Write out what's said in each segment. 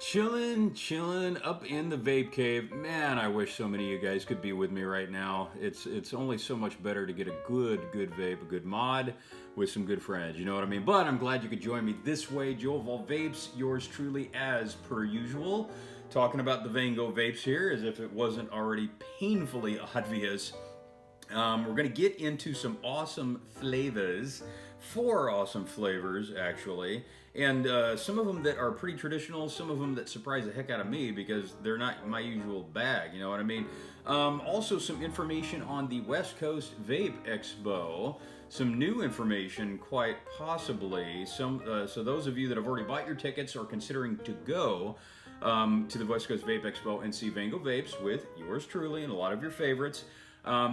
Chilling up in the vape cave. Man, I wish so many of you guys could be with me right now. It's only so much better to get a good vape, a good mod with some good friends. You know what I mean? But I'm glad you could join me this way. Joe of All Vapes, yours truly as per usual, talking about the Vango Vapes here, as if it wasn't already painfully obvious. We're going to get into some awesome flavors, 4 awesome flavors actually, and some of them that are pretty traditional, some of them that surprise the heck out of me because they're not my usual bag, you know what I mean? Also some information on the West Coast Vape Expo, some new information quite possibly, so those of you that have already bought your tickets or considering to go to the West Coast Vape Expo and see Vango Vapes with yours truly and a lot of your favorites.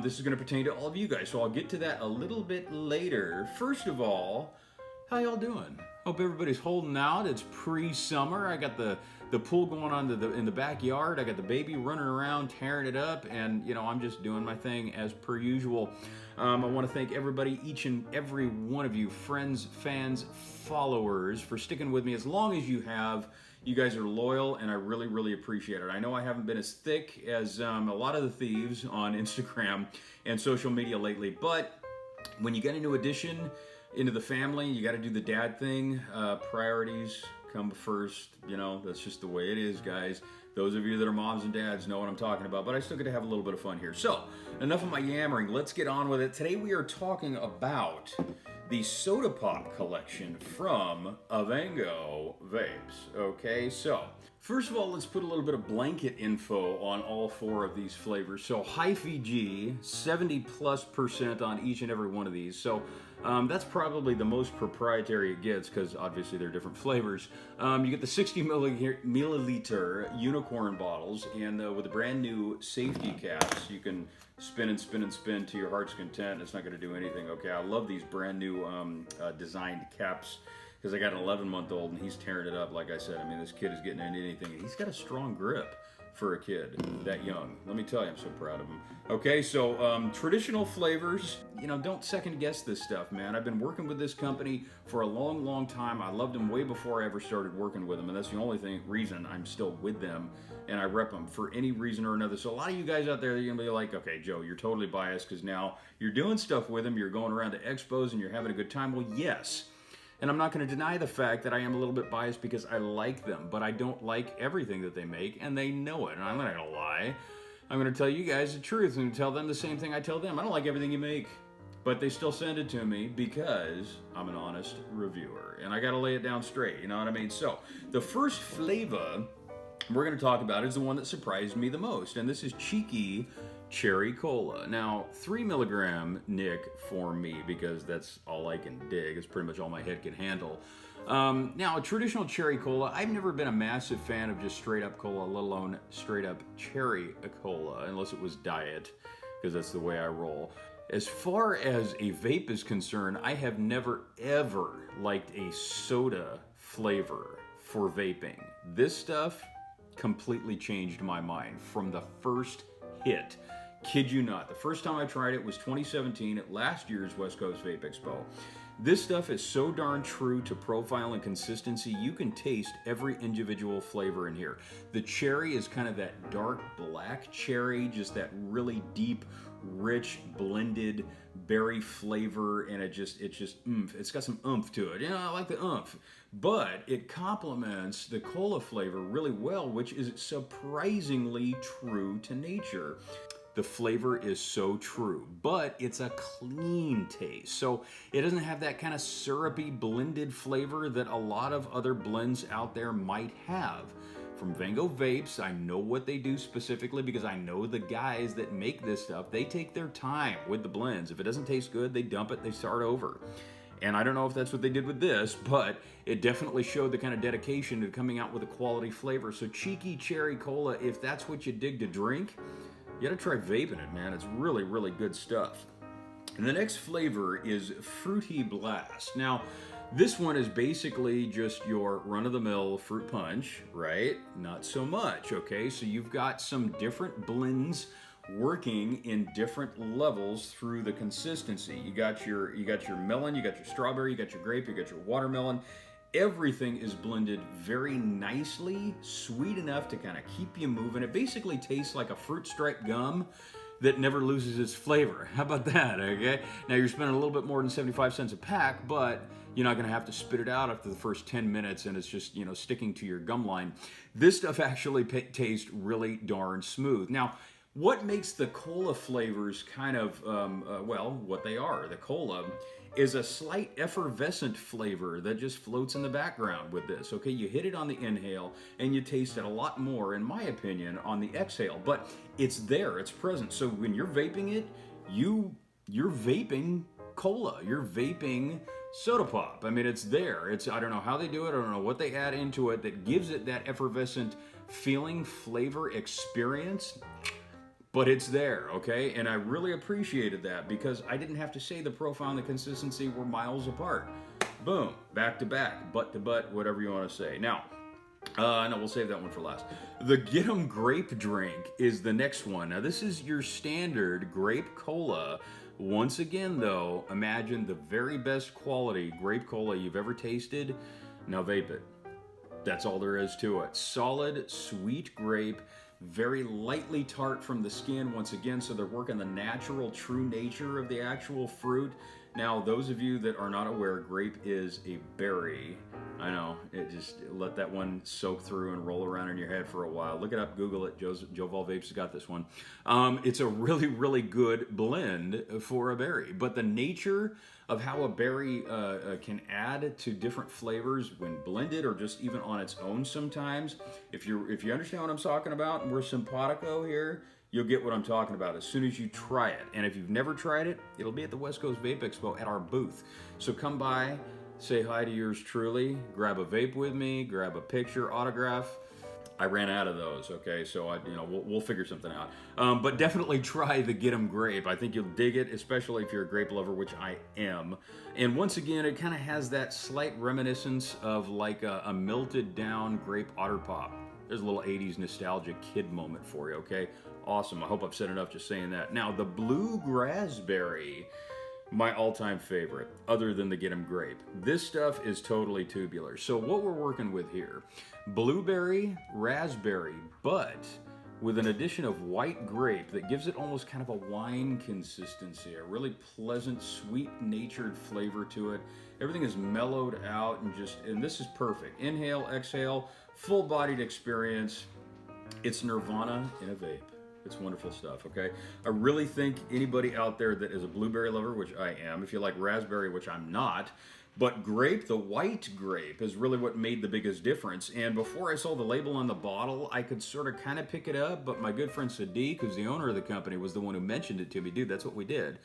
This is going to pertain to all of you guys, so I'll get to that a little bit later. First of all, how y'all doing? Hope everybody's holding out. It's pre-summer. I got the pool going on in the backyard. I got the baby running around, tearing it up, and you know I'm just doing my thing as per usual. I want to thank everybody, each and every one of you, friends, fans, followers, for sticking with me as long as you have. You guys are loyal, and I really, really appreciate it. I know I haven't been as thick as a lot of the thieves on Instagram and social media lately, but when you get a new addition into the family, you got to do the dad thing. Priorities come first. You know, that's just the way it is, guys. Those of you that are moms and dads know what I'm talking about, but I still get to have a little bit of fun here. So, enough of my yammering. Let's get on with it. Today we are talking about the Soda Pop collection from Vango Vapes. Okay, so first of all, let's put a little bit of blanket info on all 4 of these flavors. So Hyphy G, 70+% on each and every one of these. So that's probably the most proprietary it gets because obviously they're different flavors. You get the 60 milliliter unicorn bottles, and with the brand new safety caps, you can spin and spin and spin to your heart's content. It's not going to do anything. Okay, I love these brand new designed caps because I got an 11-month-old and he's tearing it up. Like I said, I mean, this kid is getting into anything. He's got a strong grip for a kid that young. Let me tell you, I'm so proud of him. Okay, so traditional flavors, you know, don't second guess this stuff, man. I've been working with this company for a long time. I loved them way before I ever started working with them, and that's the only reason I'm still with them, and I rep them for any reason or another. So a lot of you guys out there, you're gonna be like, okay, Joe, you're totally biased because now you're doing stuff with them, you're going around to expos and you're having a good time. Well, yes. And I'm not going to deny the fact that I am a little bit biased because I like them, but I don't like everything that they make, and they know it. And I'm not going to lie. I'm going to tell you guys the truth and tell them the same thing I tell them. I don't like everything you make, but they still send it to me because I'm an honest reviewer, and I got to lay it down straight. You know what I mean? So the first flavor we're going to talk about is the one that surprised me the most, and this is Cheeky Cherry Cola. Now, 3 milligram Nick for me because that's all I can dig. It's pretty much all my head can handle. Now, a traditional cherry cola, I've never been a massive fan of just straight up cola, let alone straight up cherry cola, unless it was diet, because that's the way I roll. As far as a vape is concerned, I have never ever liked a soda flavor for vaping. This stuff completely changed my mind from the first hit. Kid you not. The first time I tried it was 2017 at last year's West Coast Vape Expo. This stuff is so darn true to profile and consistency, you can taste every individual flavor in here. The cherry is kind of that dark black cherry, just that really deep, rich, blended berry flavor, and it's got some oomph to it. You know, I like the oomph. But it complements the cola flavor really well, which is surprisingly true to nature. The flavor is so true, but it's a clean taste. So it doesn't have that kind of syrupy blended flavor that a lot of other blends out there might have. From Vango Vapes, I know what they do specifically because I know the guys that make this stuff. They take their time with the blends. If it doesn't taste good, they dump it, they start over. And I don't know if that's what they did with this, but it definitely showed the kind of dedication to coming out with a quality flavor. So Cheeky Cherry Cola, if that's what you dig to drink, you gotta try vaping it, man. It's really, really good stuff. And the next flavor is Fruity Blast. Now, this one is basically just your run-of-the-mill fruit punch, right? Not so much, okay? So you've got some different blends working in different levels through the consistency. You got your melon, you got your strawberry, you got your grape, you got your watermelon, Everything is blended very nicely, sweet enough to kind of keep you moving. It basically tastes like a fruit stripe gum that never loses its flavor. How about that, okay? Now you're spending a little bit more than 75 cents a pack, but you're not gonna have to spit it out after the first 10 minutes and it's just, you know, sticking to your gum line. This stuff actually tastes really darn smooth. Now, what makes the cola flavors kind of, well, what they are, the cola, is a slight effervescent flavor that just floats in the background with this. Okay, you hit it on the inhale and you taste it a lot more, in my opinion, on the exhale. But it's there, it's present. So when you're vaping it, you're vaping cola. You're vaping soda pop. I mean, it's there. It's, I don't know how they do it. I don't know what they add into it that gives it that effervescent feeling, flavor, experience. But it's there, okay? And I really appreciated that because I didn't have to say the profile and the consistency were miles apart. Boom, back to back, butt to butt, whatever you want to say. Now, no, we'll save that one for last. The Get 'em Grape drink is the next one. Now, this is your standard grape cola. Once again, though, imagine the very best quality grape cola you've ever tasted. Now vape it. That's all there is to it. Solid, sweet grape. Very lightly tart from the skin, once again, so they're working the natural, true nature of the actual fruit. Now, those of you that are not aware, grape is a berry. I know, it just, let that one soak through and roll around in your head for a while. Look it up, Google it, All Vapes has got this one. It's a really, really good blend for a berry, but the nature of how a berry can add to different flavors when blended or just even on its own sometimes. If you understand what I'm talking about, and we're simpatico here, you'll get what I'm talking about as soon as you try it. And if you've never tried it, it'll be at the West Coast Vape Expo at our booth. So come by, say hi to yours truly, grab a vape with me, grab a picture, autograph. I ran out of those, okay, so we'll figure something out. But definitely try the Get 'em Grape. I think you'll dig it, especially if you're a grape lover, which I am. And once again, it kind of has that slight reminiscence of like a melted down grape otter pop. There's a little 80s nostalgic kid moment for you, okay? Awesome, I hope I've said enough just saying that. Now, the Blue Grazberry, my all-time favorite, other than the Get 'em Grape. This stuff is totally tubular. So what we're working with here, blueberry, raspberry, but with an addition of white grape that gives it almost kind of a wine consistency, a really pleasant, sweet-natured flavor to it. Everything is mellowed out and this is perfect. Inhale, exhale, full-bodied experience. It's nirvana in a vape. It's wonderful stuff, okay? I really think anybody out there that is a blueberry lover, which I am, if you like raspberry, which I'm not, but grape, the white grape, is really what made the biggest difference. And before I saw the label on the bottle, I could sort of kind of pick it up, but my good friend Sadiq, who's the owner of the company, was the one who mentioned it to me. Dude, that's what we did.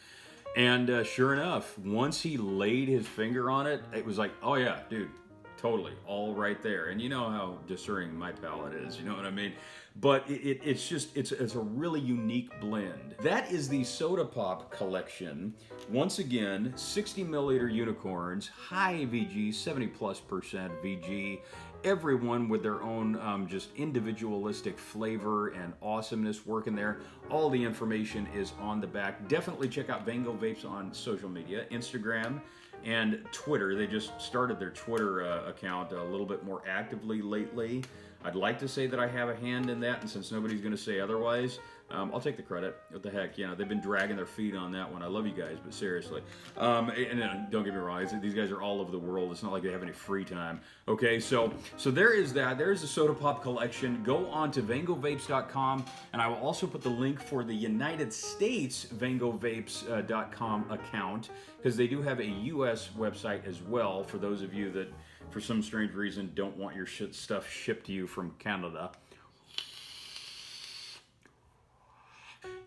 And sure enough, once he laid his finger on it, it was like, oh yeah, dude, totally, all right there. And you know how discerning my palate is, you know what I mean? But it's a really unique blend. That is the Soda Pop collection. Once again, 60 milliliter unicorns, high VG, 70+% VG. Everyone with their own just individualistic flavor and awesomeness working there. All the information is on the back. Definitely check out Vango Vapes on social media, Instagram and Twitter. They just started their Twitter account a little bit more actively lately. I'd like to say that I have a hand in that, and since nobody's going to say otherwise, I'll take the credit. What the heck, you know, they've been dragging their feet on that one. I love you guys, but seriously. And don't get me wrong, these guys are all over the world. It's not like they have any free time. Okay, so there is that. There's the Soda Pop collection. Go on to vangovapes.com, and I will also put the link for the United States vangovapes.com account, because they do have a U.S. website as well for those of you that, for some strange reason, don't want your stuff shipped to you from Canada.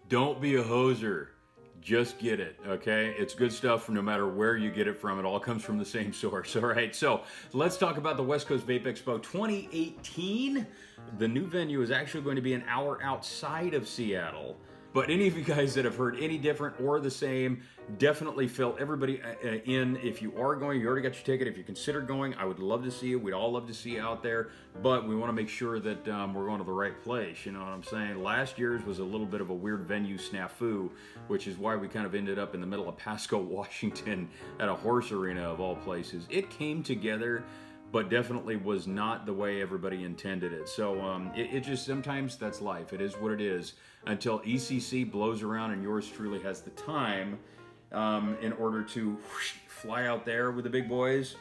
Don't be a hoser. Just get it, okay? It's good stuff no matter where you get it from. It all comes from the same source, all right? So let's talk about the West Coast Vape Expo 2018. The new venue is actually going to be an hour outside of Seattle. But any of you guys that have heard any different or the same, definitely fill everybody in. If you are going, you already got your ticket. If you consider going, I would love to see you. We'd all love to see you out there. But we want to make sure that we're going to the right place. You know what I'm saying? Last year's was a little bit of a weird venue snafu, which is why we kind of ended up in the middle of Pasco, Washington at a horse arena of all places. It came together but definitely was not the way everybody intended it. So it just, sometimes that's life. It is what it is until ECC blows around and yours truly has the time in order to fly out there with the big boys.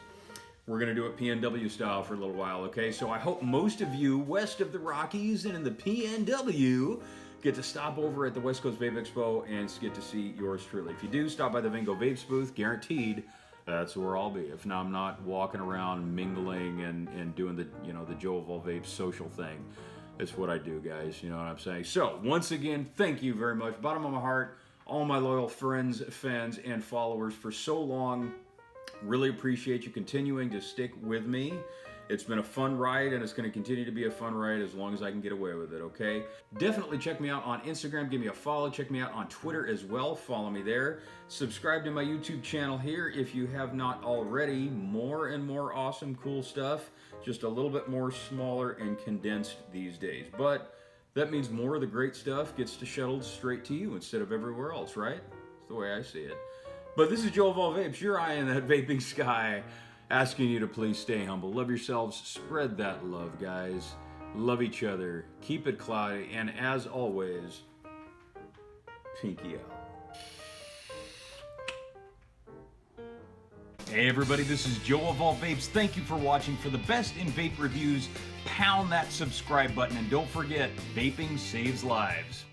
We're going to do it PNW style for a little while, okay? So I hope most of you west of the Rockies and in the PNW get to stop over at the West Coast Vape Expo and get to see yours truly. If you do, stop by the Vango Vapes booth, guaranteed that's where I'll be. If not, I'm not walking around mingling and doing the, you know, the Joe of All Vapes social thing. That's what I do, guys. You know what I'm saying? So, once again, thank you very much. Bottom of my heart, all my loyal friends, fans, and followers for so long. Really appreciate you continuing to stick with me. It's been a fun ride, and it's going to continue to be a fun ride as long as I can get away with it, okay? Definitely check me out on Instagram. Give me a follow. Check me out on Twitter as well. Follow me there. Subscribe to my YouTube channel here if you have not already. More and more awesome, cool stuff. Just a little bit more smaller and condensed these days. But that means more of the great stuff gets shuttled straight to you instead of everywhere else, right? That's the way I see it. But this is Joe of All Vapes, your eye in that vaping sky, asking you to please stay humble. Love yourselves. Spread that love, guys. Love each other. Keep it cloudy. And as always, pinky out. Hey everybody, this is Joe of All Vapes. Thank you for watching. For the best in vape reviews, pound that subscribe button. And don't forget, vaping saves lives.